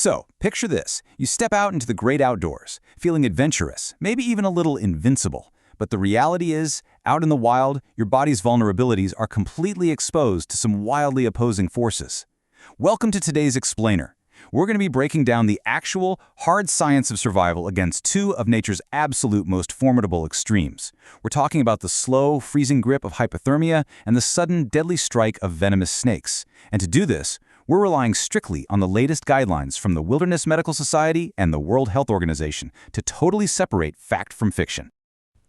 So, picture this. You step out into the great outdoors, feeling adventurous, maybe even a little invincible. But the reality is, out in the wild, your body's vulnerabilities are completely exposed to some wildly opposing forces. Welcome to today's Explainer. We're going to be breaking down the actual, hard science of survival against two of nature's absolute most formidable extremes. We're talking about the slow, freezing grip of hypothermia and the sudden, deadly strike of venomous snakes. And to do this, we're relying strictly on the latest guidelines from the Wilderness Medical Society and the World Health Organization to totally separate fact from fiction.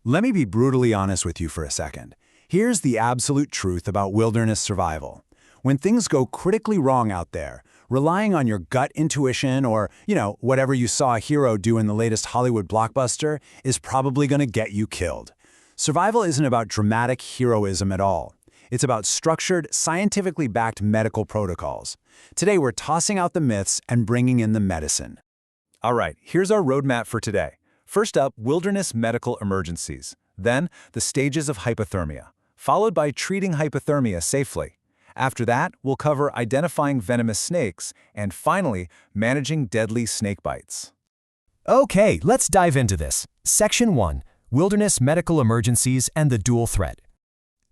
Let me be brutally honest with you for a second. Here's the absolute truth about wilderness survival. When things go critically wrong out there, relying on your gut intuition or, whatever you saw a hero do in the latest Hollywood blockbuster is probably going to get you killed. Survival isn't about dramatic heroism at all. It's about structured, scientifically backed medical protocols. Today, we're tossing out the myths and bringing in the medicine. All right, here's our roadmap for today. First up, wilderness medical emergencies. Then, the stages of hypothermia, followed by treating hypothermia safely. After that, we'll cover identifying venomous snakes, and finally, managing deadly snake bites. Okay, let's dive into this. Section 1. Wilderness medical emergencies and the dual threat.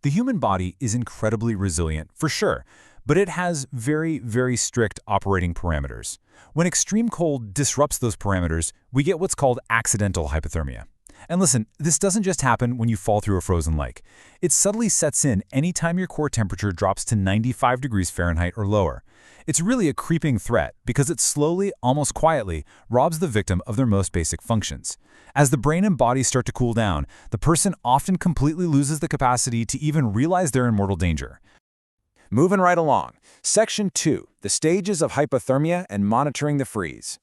The human body is incredibly resilient, for sure, but it has very, very strict operating parameters. When extreme cold disrupts those parameters, we get what's called accidental hypothermia. And listen, this doesn't just happen when you fall through a frozen lake. It subtly sets in anytime your core temperature drops to 95 degrees Fahrenheit or lower. It's really a creeping threat because it slowly, almost quietly, robs the victim of their most basic functions. As the brain and body start to cool down, the person often completely loses the capacity to even realize they're in mortal danger. Moving right along. Section 2. The stages of hypothermia and monitoring the freeze.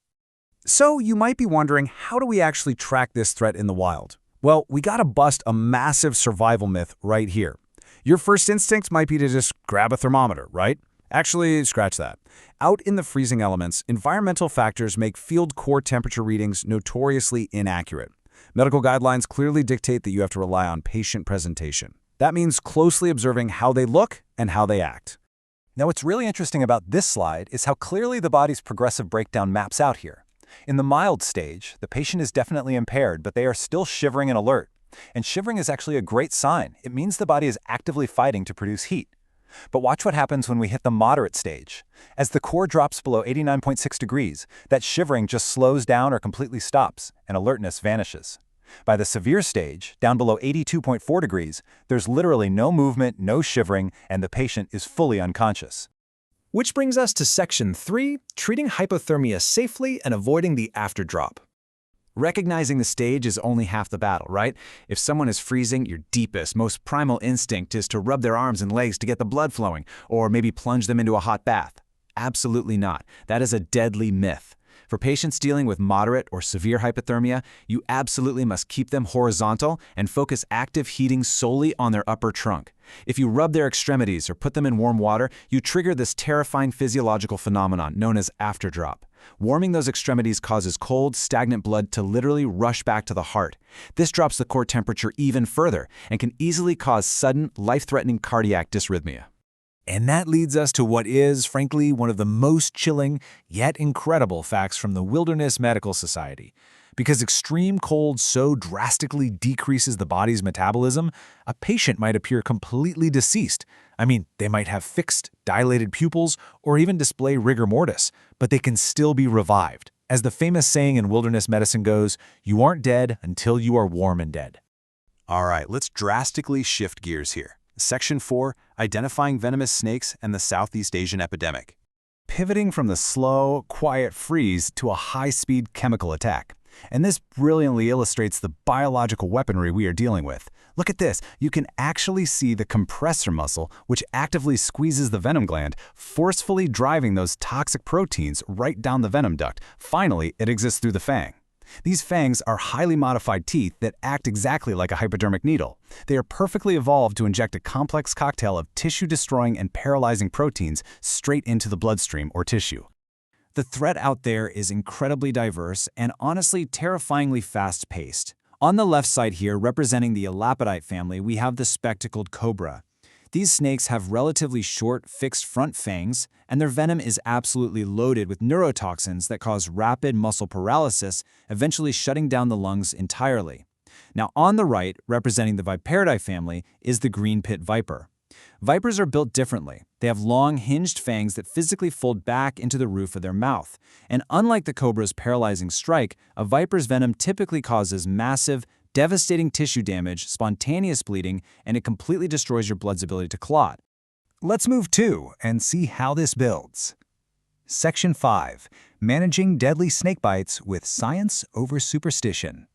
So you might be wondering, how do we actually track this threat in the wild? Well, we gotta bust a massive survival myth right here. Your first instinct might be to just grab a thermometer, right? Actually, scratch that. Out in the freezing elements, environmental factors make field core temperature readings notoriously inaccurate. Medical guidelines clearly dictate that you have to rely on patient presentation. That means closely observing how they look and how they act. Now, what's really interesting about this slide is how clearly the body's progressive breakdown maps out here. In the mild stage, the patient is definitely impaired, but they are still shivering and alert. And shivering is actually a great sign. It means the body is actively fighting to produce heat. But watch what happens when we hit the moderate stage. As the core drops below 89.6 degrees, that shivering just slows down or completely stops, and alertness vanishes. By the severe stage, down below 82.4 degrees, there's literally no movement, no shivering, and the patient is fully unconscious. Which brings us to Section 3, treating hypothermia safely and avoiding the afterdrop. Recognizing the stage is only half the battle, right? If someone is freezing, your deepest, most primal instinct is to rub their arms and legs to get the blood flowing, or maybe plunge them into a hot bath. Absolutely not. That is a deadly myth. For patients dealing with moderate or severe hypothermia, you absolutely must keep them horizontal and focus active heating solely on their upper trunk. If you rub their extremities or put them in warm water, you trigger this terrifying physiological phenomenon known as afterdrop. Warming those extremities causes cold, stagnant blood to literally rush back to the heart. This drops the core temperature even further and can easily cause sudden, life-threatening cardiac dysrhythmia. And that leads us to what is, frankly, one of the most chilling, yet incredible facts from the Wilderness Medical Society. Because extreme cold so drastically decreases the body's metabolism, a patient might appear completely deceased. I mean, they might have fixed, dilated pupils or even display rigor mortis, but they can still be revived. As the famous saying in wilderness medicine goes, you aren't dead until you are warm and dead. All right, let's drastically shift gears here. Section 4, Identifying Venomous Snakes and the Southeast Asian Epidemic. Pivoting from the slow, quiet freeze to a high-speed chemical attack. And this brilliantly illustrates the biological weaponry we are dealing with. Look at this. You can actually see the compressor muscle, which actively squeezes the venom gland, forcefully driving those toxic proteins right down the venom duct. Finally, it exists through the fang. These fangs are highly modified teeth that act exactly like a hypodermic needle. They are perfectly evolved to inject a complex cocktail of tissue-destroying and paralyzing proteins straight into the bloodstream or tissue. The threat out there is incredibly diverse and honestly terrifyingly fast-paced. On the left side here, representing the Elapidite family, we have the spectacled cobra. These snakes have relatively short, fixed front fangs, and their venom is absolutely loaded with neurotoxins that cause rapid muscle paralysis, eventually shutting down the lungs entirely. Now, on the right, representing the Viperidae family, is the green pit viper. Vipers are built differently. They have long, hinged fangs that physically fold back into the roof of their mouth. And unlike the cobra's paralyzing strike, a viper's venom typically causes massive, devastating tissue damage, spontaneous bleeding, and it completely destroys your blood's ability to clot. Let's move to and see how this builds. Section 5. Managing Deadly Snakebites with Science over Superstition.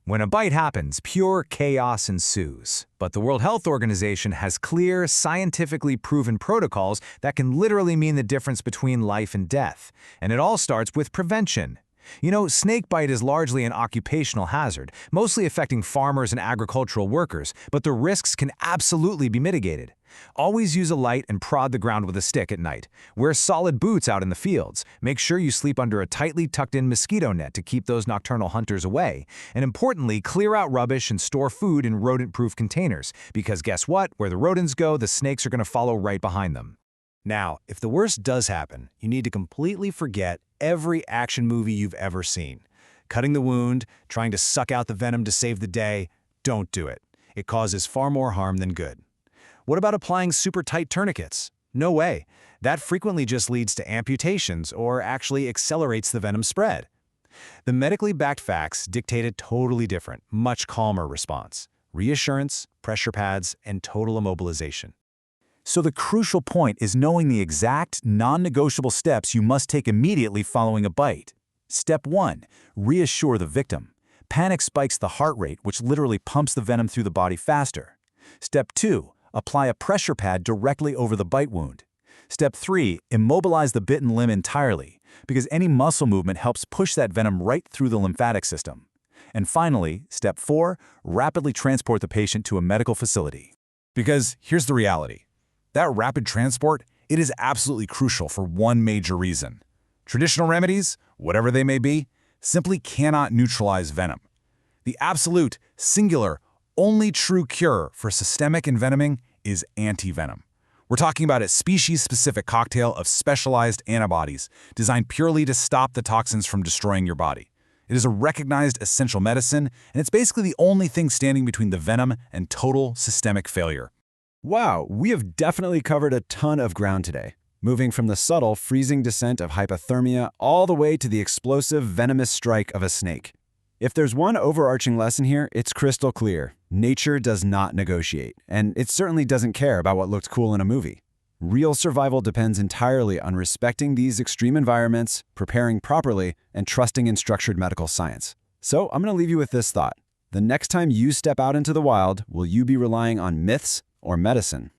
When a bite happens, pure chaos ensues. But the World Health Organization has clear, scientifically proven protocols that can literally mean the difference between life and death. And it all starts with prevention. You know, snakebite is largely an occupational hazard, mostly affecting farmers and agricultural workers, but the risks can absolutely be mitigated. Always use a light and prod the ground with a stick at night. Wear solid boots out in the fields. Make sure you sleep under a tightly tucked-in mosquito net to keep those nocturnal hunters away. And importantly, clear out rubbish and store food in rodent-proof containers, because guess what? Where the rodents go, the snakes are going to follow right behind them. Now, if the worst does happen, you need to completely forget every action movie you've ever seen. Cutting the wound, trying to suck out the venom to save the day, don't do it. It causes far more harm than good. What about applying super tight tourniquets? No way. That frequently just leads to amputations or actually accelerates the venom spread. The medically backed facts dictate a totally different, much calmer response. Reassurance, pressure pads, and total immobilization. So the crucial point is knowing the exact, non-negotiable steps you must take immediately following a bite. Step 1. Reassure the victim. Panic spikes the heart rate, which literally pumps the venom through the body faster. Step 2. Apply a pressure pad directly over the bite wound. Step 3. Immobilize the bitten limb entirely, because any muscle movement helps push that venom right through the lymphatic system. And finally, Step 4. Rapidly transport the patient to a medical facility. Because here's the reality. That rapid transport, it is absolutely crucial for one major reason. Traditional remedies, whatever they may be, simply cannot neutralize venom. The absolute, singular, only true cure for systemic envenoming is anti-venom. We're talking about a species-specific cocktail of specialized antibodies designed purely to stop the toxins from destroying your body. It is a recognized essential medicine, and it's basically the only thing standing between the venom and total systemic failure. Wow, we have definitely covered a ton of ground today, moving from the subtle, freezing descent of hypothermia all the way to the explosive, venomous strike of a snake. If there's one overarching lesson here, it's crystal clear. Nature does not negotiate, and it certainly doesn't care about what looked cool in a movie. Real survival depends entirely on respecting these extreme environments, preparing properly, and trusting in structured medical science. So I'm going to leave you with this thought. The next time you step out into the wild, will you be relying on myths or medicine?